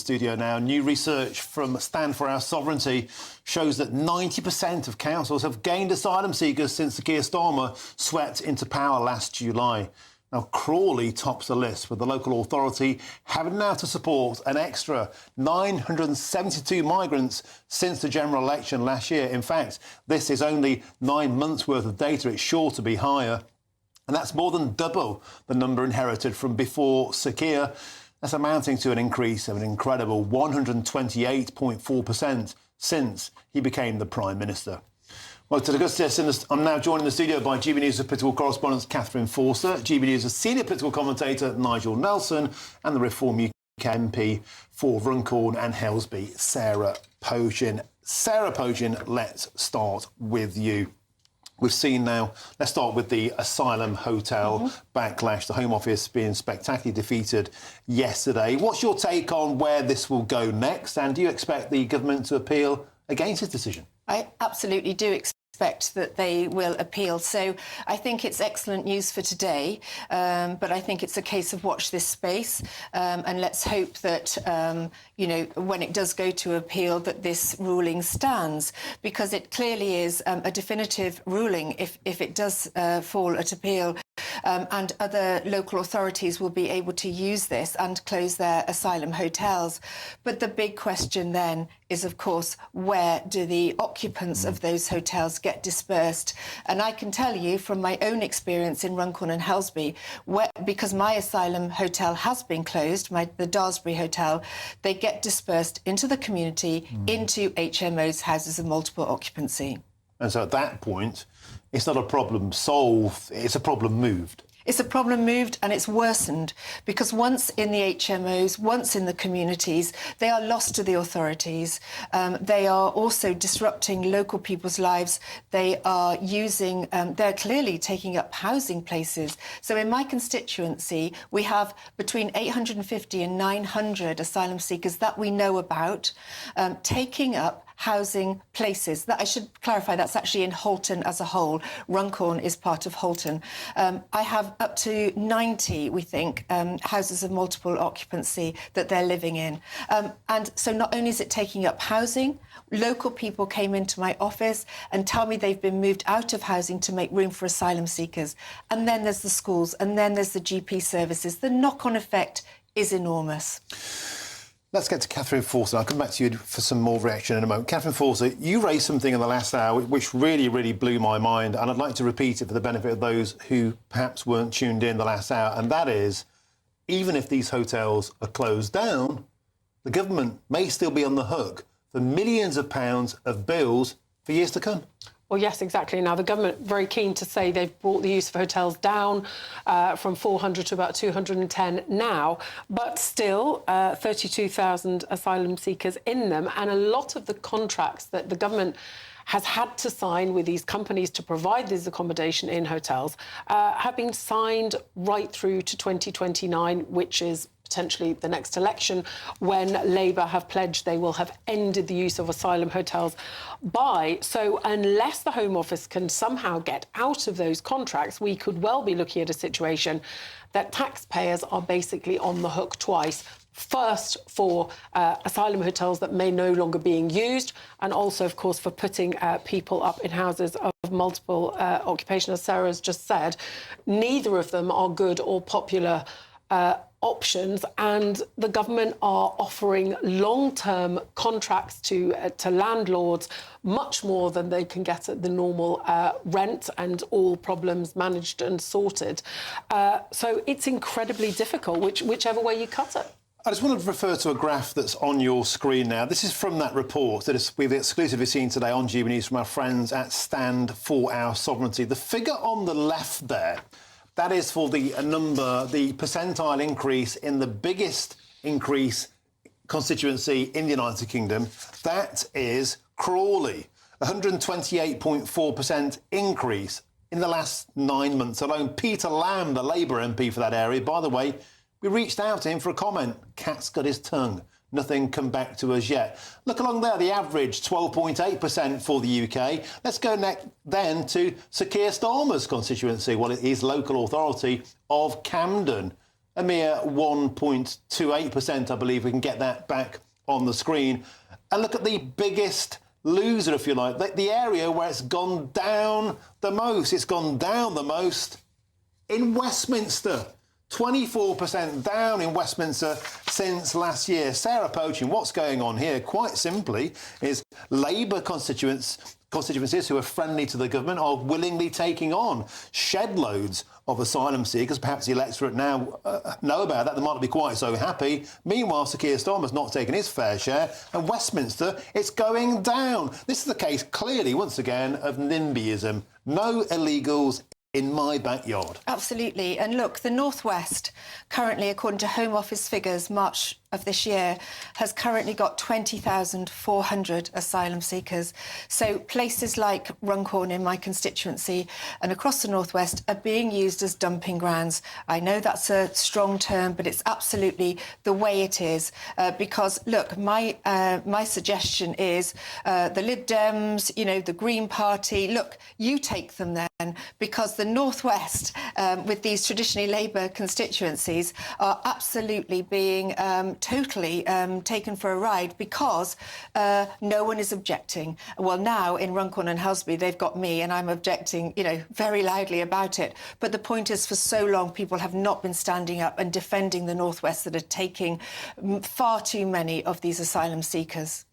studio now. New research from Stand for Our Sovereignty shows that 90% of councils have gained asylum seekers since the Keir Starmer swept into power last July. Now, Crawley tops the list, with the local authority having now to support an extra 972 migrants since the general election last year. In fact, this is only 9 months' worth of data. It's sure to be higher. And that's more than double the number inherited from before Sir Keir. That's amounting to an increase of an incredible 128.4% since he became the Prime Minister. Well, to discuss this, I'm now joined in the studio by GB News' political correspondent Catherine Forster, GB News' senior political commentator Nigel Nelson, and the Reform UK MP for Runcorn and Helsby, Sarah Pogin. Sarah Pogin, let's start with you. We've seen now, let's start with the asylum hotel backlash, the Home Office being spectacularly defeated yesterday. What's your take on where this will go next? And do you expect the government to appeal against this decision? I absolutely do expect that they will appeal. So I think it's excellent news for today, but I think it's a case of watch this space, and let's hope that, when it does go to appeal, that this ruling stands, because it clearly is a definitive ruling if it does fall at appeal. And other local authorities will be able to use this and close their asylum hotels. But the big question then is, of course, where do the occupants of those hotels get dispersed? And I can tell you from my own experience in Runcorn and Helsby, because my asylum hotel has been closed, the Daresbury Hotel, they get dispersed into the community, into HMOs, houses of multiple occupancy. And so at that point, it's not a problem solved, it's a problem moved. It's a problem moved, and it's worsened, because once in the HMOs, once in the communities, they are lost to the authorities. They are also disrupting local people's lives. They are they're clearly taking up housing places. So in my constituency, we have between 850 and 900 asylum seekers that we know about taking up housing places. That I should clarify, that's actually in Halton as a whole. Runcorn is part of Halton. I have up to 90, we think, houses of multiple occupancy that they're living in. And so not only is it taking up housing, local people came into my office and tell me they've been moved out of housing to make room for asylum seekers. And then there's the schools, and then there's the GP services. The knock-on effect is enormous. Let's get to Catherine Forster. I'll come back to you for some more reaction in a moment. Catherine Forster, you raised something in the last hour which really, really blew my mind, and I'd like to repeat it for the benefit of those who perhaps weren't tuned in the last hour, and that is, even if these hotels are closed down, the government may still be on the hook for millions of pounds of bills for years to come. Well, yes, exactly. Now, the government very keen to say they've brought the use of hotels down from 400 to about 210 now, but still 32,000 asylum seekers in them. And a lot of the contracts that the government has had to sign with these companies to provide this accommodation in hotels have been signed right through to 2029, which is potentially the next election, when Labour have pledged they will have ended the use of asylum hotels by. So unless the Home Office can somehow get out of those contracts, we could well be looking at a situation that taxpayers are basically on the hook twice. First, for asylum hotels that may no longer being used, and also, of course, for putting people up in houses of multiple occupation, as Sarah's just said. Neither of them are good or popular options, and the government are offering long-term contracts to landlords, much more than they can get at the normal rent, and all problems managed and sorted. So it's incredibly difficult, whichever way you cut it. I just want to refer to a graph that's on your screen now. This is from that report that we've exclusively seen today on GB News from our friends at Stand for Our Sovereignty. The figure on the left there, that is for the percentile increase in the biggest increase constituency in the United Kingdom. That is Crawley, 128.4% increase in the last 9 months alone. Peter Lamb, the Labour MP for that area, by the way, we reached out to him for a comment. Cat's got his tongue. Nothing come back to us yet. Look along there, the average, 12.8% for the UK. Let's go then to Sir Keir Starmer's constituency, well, his local authority of Camden. a mere 1.28%, I believe. We can get that back on the screen. And look at the biggest loser, if you like, the area where it's gone down the most. It's gone down the most in Westminster. 24% down in Westminster since last year. Sarah Poaching, what's going on here? Quite simply, is Labour constituencies who are friendly to the government are willingly taking on shed loads of asylum seekers. Perhaps the electorate now know about that. They might not be quite so happy. Meanwhile, Sir Keir Starmer's not taking his fair share. And Westminster, it's going down. This is the case, clearly, once again, of NIMBYism. No illegals in my backyard. Absolutely. And look, the North West, currently, according to Home Office figures, March of this year, has currently got 20,400 asylum seekers. So places like Runcorn in my constituency and across the North West are being used as dumping grounds. I know that's a strong term, but it's absolutely the way it is. Because, look, my suggestion is the Lib Dems, you know, the Green Party, look, you take them then, because the North West, with these traditionally Labour constituencies, are absolutely being totally taken for a ride because no one is objecting. Well, now in Runcorn and Helsby, they've got me and I'm objecting, you know, very loudly about it. But the point is, for so long, people have not been standing up and defending the North West that are taking far too many of these asylum seekers.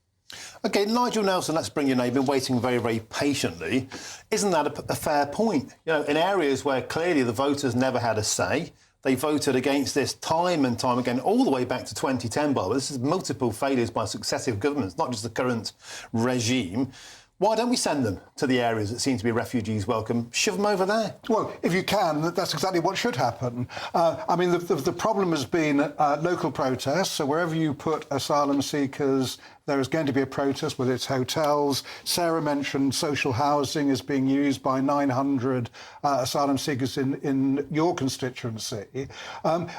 OK, Nigel Nelson, let's bring you in. You've been waiting very, very patiently. Isn't that a fair point? You know, in areas where clearly the voters never had a say, they voted against this time and time again, all the way back to 2010, by the way. This is multiple failures by successive governments, not just the current regime. Why don't we send them to the areas that seem to be refugees welcome? Shove them over there. Well, if you can, that's exactly what should happen. I mean, the problem has been local protests. So wherever you put asylum seekers, there is going to be a protest, whether it's hotels. Sarah mentioned social housing is being used by 900 asylum seekers in your constituency.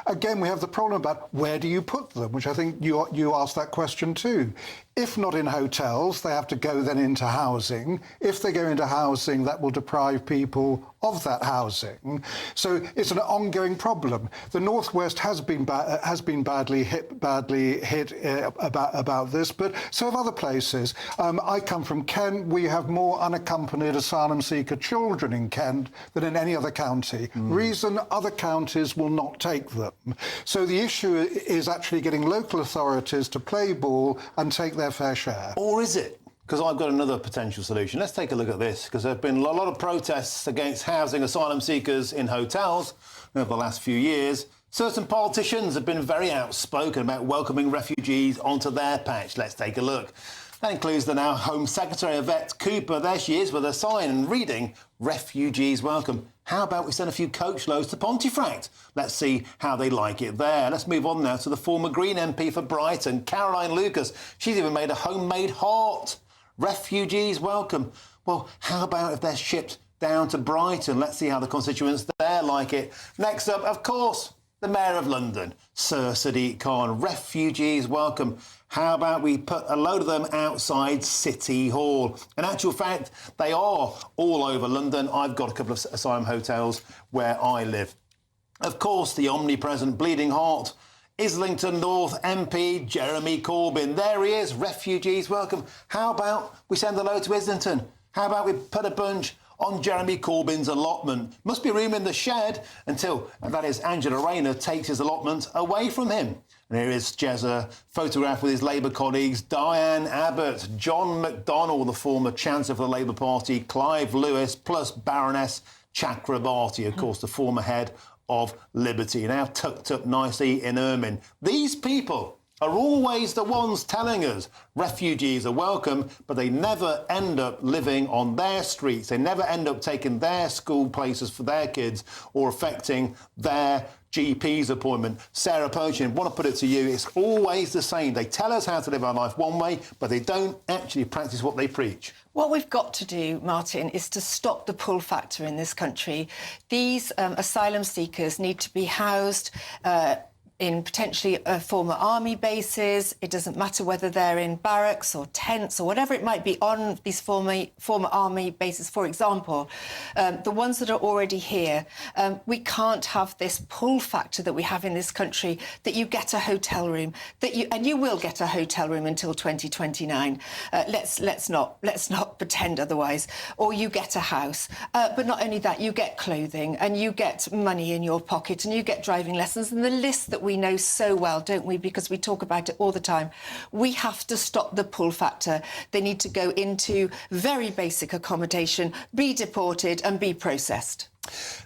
Again, we have the problem about where do you put them, which I think you asked that question too. If not in hotels, they have to go then into housing. If they go into housing, that will deprive people of that housing. So it's an ongoing problem. The North West has been badly hit about this, but so have other places. I come from Kent. We have more unaccompanied asylum seeker children in Kent than in any other county. Reason, other counties will not take them. So the issue is actually getting local authorities to play ball and take their fair share. Or is it? Because I've got another potential solution. Let's take a look at this, because there have been a lot of protests against housing asylum seekers in hotels over the last few years. Certain politicians have been very outspoken about welcoming refugees onto their patch. Let's take a look. That includes the now Home Secretary, Yvette Cooper. There she is with a sign and reading, "Refugees welcome." How about we send a few coach loads to Pontefract? Let's see how they like it there. Let's move on now to the former Green MP for Brighton, Caroline Lucas. She's even made a homemade heart. Refugees welcome. Well, how about if they're shipped down to Brighton? Let's see how the constituents there like it. Next up, of course, the Mayor of London, Sir Sadiq Khan. Refugees welcome. How about we put a load of them outside City Hall? In actual fact, they are all over London. I've got a couple of asylum hotels where I live. Of course, the omnipresent bleeding heart, Islington North MP Jeremy Corbyn. There he is, refugees welcome. How about we send a load to Islington? How about we put a bunch on Jeremy Corbyn's allotment? Must be room in the shed until, that is, Angela Rayner takes his allotment away from him. And here is Jezza, photographed with his Labour colleagues, Diane Abbott, John McDonnell, the former Chancellor for the Labour Party, Clive Lewis, plus Baroness Chakrabarti, of course, the former head of Liberty, now tucked up nicely in ermine. These people are always the ones telling us refugees are welcome, but they never end up living on their streets. They never end up taking their school places for their kids or affecting their GP's appointment. Sarah Poaching, want to put it to you, it's always the same. They tell us how to live our life one way, but they don't actually practice what they preach. What we've got to do, Martin, is to stop the pull factor in this country. These asylum seekers need to be housed in potentially former army bases. It doesn't matter whether they're in barracks or tents or whatever it might be on these former army bases, for example. The ones that are already here, we can't have this pull factor that we have in this country, that you get a hotel room, and you will get a hotel room until 2029. Let's not pretend otherwise. Or you get a house. But not only that, you get clothing and you get money in your pocket and you get driving lessons, and the list that we know so well, don't we? Because we talk about it all the time. We have to stop the pull factor. They need to go into very basic accommodation, be deported and be processed.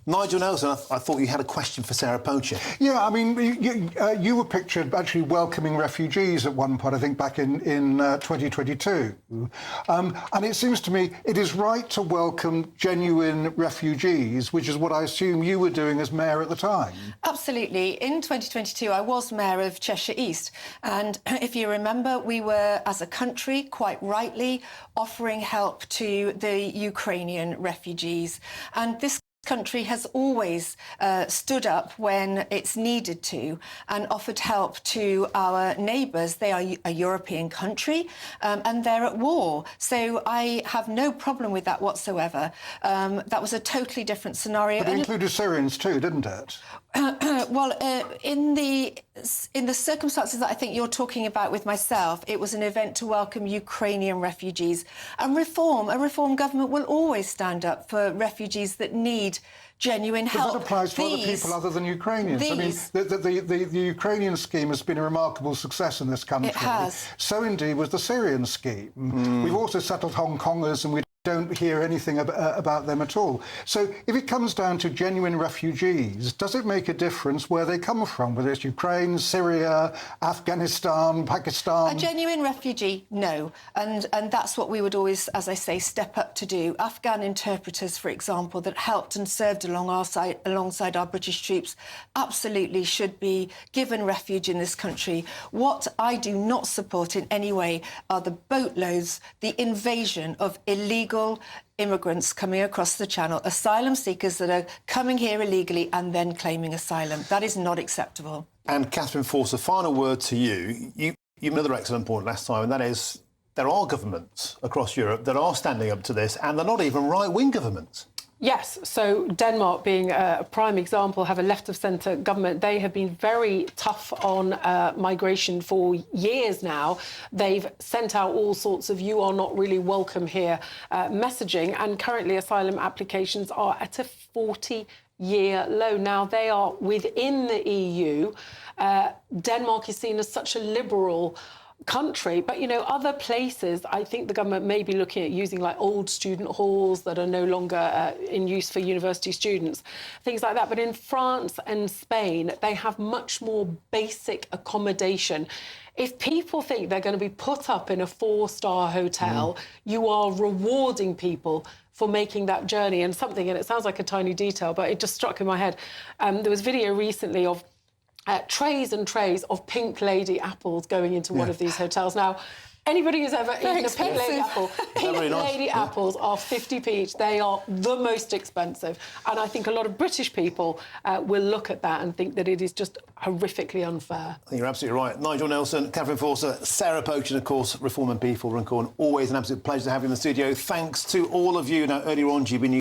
Nigel Nelson, I thought you had a question for Sarah Poacher. Yeah, I mean, you were pictured actually welcoming refugees at one point, I think back in 2022. And it seems to me it is right to welcome genuine refugees, which is what I assume you were doing as mayor at the time. Absolutely. In 2022, I was mayor of Cheshire East. And if you remember, we were, as a country, quite rightly offering help to the Ukrainian refugees. And this country has always stood up when it's needed to and offered help to our neighbours. They are a European country and they're at war. So I have no problem with that whatsoever. That was a totally different scenario. But it included Syrians too, didn't it? Well, in the circumstances that I think you're talking about with myself, it was an event to welcome Ukrainian refugees. And a reform government will always stand up for refugees that need genuine help. But that applies to other people other than Ukrainians. I mean, the Ukrainian scheme has been a remarkable success in this country. It has. So indeed was the Syrian scheme. We've also settled Hong Kongers and we don't hear anything about them at all. So if it comes down to genuine refugees, does it make a difference where they come from, whether it's Ukraine, Syria, Afghanistan, Pakistan? A genuine refugee, no. And that's what we would always, as I say, step up to do. Afghan interpreters, for example, that helped and served alongside our British troops, absolutely should be given refuge in this country. What I do not support in any way are the boatloads, the invasion of illegal immigrants coming across the channel, asylum seekers that are coming here illegally and then claiming asylum. That is not acceptable. And Catherine Forster, final word to you. You made another excellent point last time, and that is there are governments across Europe that are standing up to this, and they're not even right-wing governments. Yes, so Denmark being a prime example, have a left-of-centre government. They have been very tough on migration for years now. They've sent out all sorts of "you are not really welcome here" messaging, and currently asylum applications are at a 40-year low. Now, they are within the EU. Denmark is seen as such a liberal country, but other places I think the government may be looking at using like old student halls that are no longer in use for university students, things like that. But in France and Spain they have much more basic accommodation. If people think they're going to be put up in a 4-star hotel, you are rewarding people for making that journey. And it sounds like a tiny detail, but it just struck in my head. There was video recently of trays and trays of Pink Lady apples going into one of these hotels. Now, anybody who's ever eaten a Pink Lady apple, Pink Lady apples are 50p each. They are the most expensive. And I think a lot of British people will look at that and think that it is just horrifically unfair. I think you're absolutely right. Nigel Nelson, Catherine Forster, Sarah Poacher, and of course, Reform MP for Runcorn. Always an absolute pleasure to have you in the studio. Thanks to all of you. Now, earlier on, GB News